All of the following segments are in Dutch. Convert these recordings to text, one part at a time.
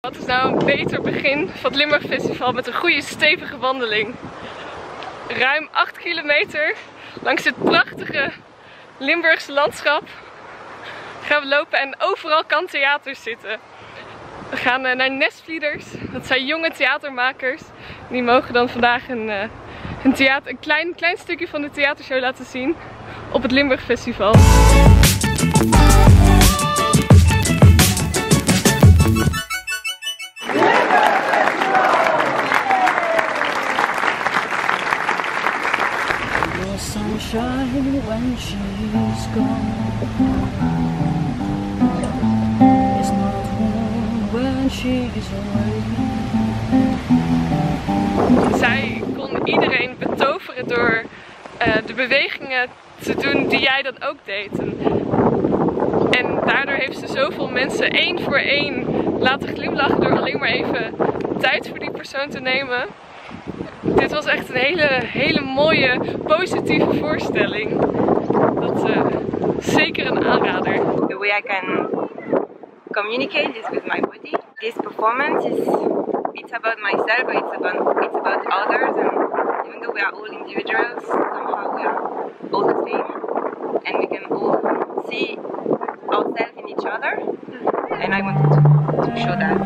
Wat is nou een beter begin van het Limburg Festival met een goede stevige wandeling. Ruim 8 kilometer langs dit prachtige Limburgse landschap gaan we lopen en overal kan theater zitten. We gaan naar Nestvlieders, dat zijn jonge theatermakers. Die mogen dan vandaag een klein stukje van de theatershow laten zien op het Limburg Festival. Sunshine when she's gone. It's not warm when she's away. Zij kon iedereen betoveren door de bewegingen te doen die jij dan ook deed. En daardoor heeft ze zoveel mensen één voor één laten glimlachen door alleen maar even tijd voor die persoon te nemen. Dit was echt een hele mooie, positieve voorstelling. Dat zeker een aanrader. The way I can communicate is with my body. This performance it's about myself, but it's about others. And even though we are all individuals, somehow we are all the same, and we can all see ourselves in each other. And I wanted to show that.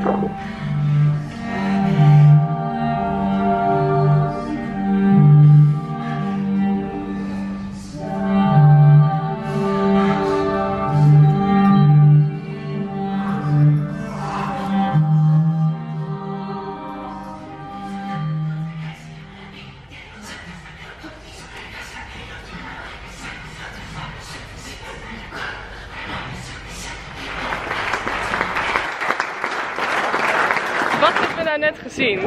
Wat hebben we nou net gezien?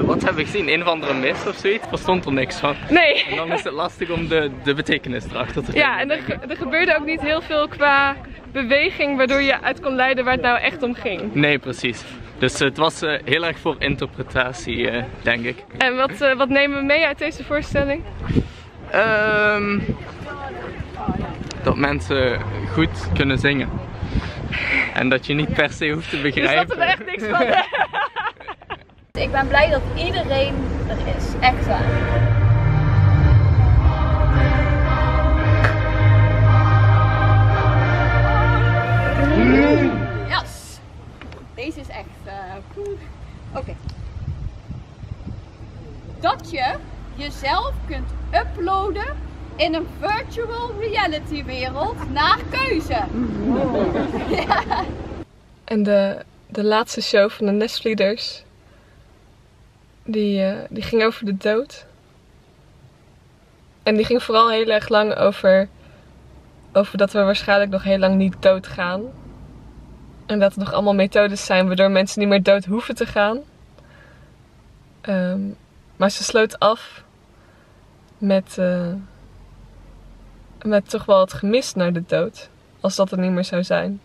Wat heb ik gezien? Een of andere mis of zoiets? Ik verstond er niks van. Nee. En dan is het lastig om de betekenis erachter te vinden. Ja, en er gebeurde ook niet heel veel qua beweging waardoor je uit kon leiden waar het nou echt om ging. Nee, precies. Dus het was heel erg voor interpretatie, denk ik. En wat nemen we mee uit deze voorstelling? Dat mensen goed kunnen zingen. En dat je niet per se hoeft te begrijpen. Dus dat er echt niks van. Ik ben blij dat iedereen er is. Echt waar. Yes. Deze is echt Oké. Dat je jezelf kunt uploaden in een virtual reality wereld naar keuze. Ja. En de laatste show van de Nestvlieders, die ging over de dood. En die ging vooral heel erg lang over dat we waarschijnlijk nog heel lang niet dood gaan. En dat er nog allemaal methodes zijn waardoor mensen niet meer dood hoeven te gaan. Maar ze sloot af met toch wel het gemis naar de dood. Als dat er niet meer zou zijn.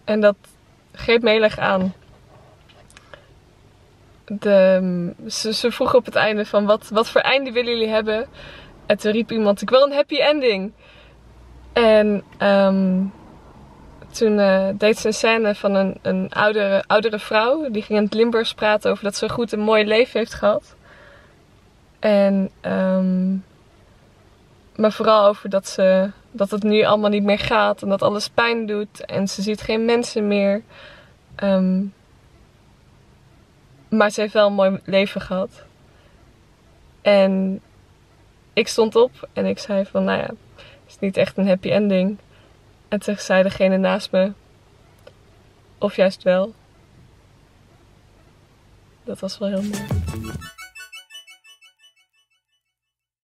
En dat greep me heel erg aan. Ze vroeg op het einde van wat voor einde willen jullie hebben? En toen riep iemand, ik wil een happy ending. En toen deed ze een scène van een oudere vrouw. Die ging in het Limburgs praten over dat ze goed een mooi leven heeft gehad. En maar vooral over dat het nu allemaal niet meer gaat. En dat alles pijn doet. En ze ziet geen mensen meer. Maar ze heeft wel een mooi leven gehad. En ik stond op en ik zei van, nou ja, het is niet echt een happy ending. En toen zei degene naast me, of juist wel. Dat was wel heel mooi.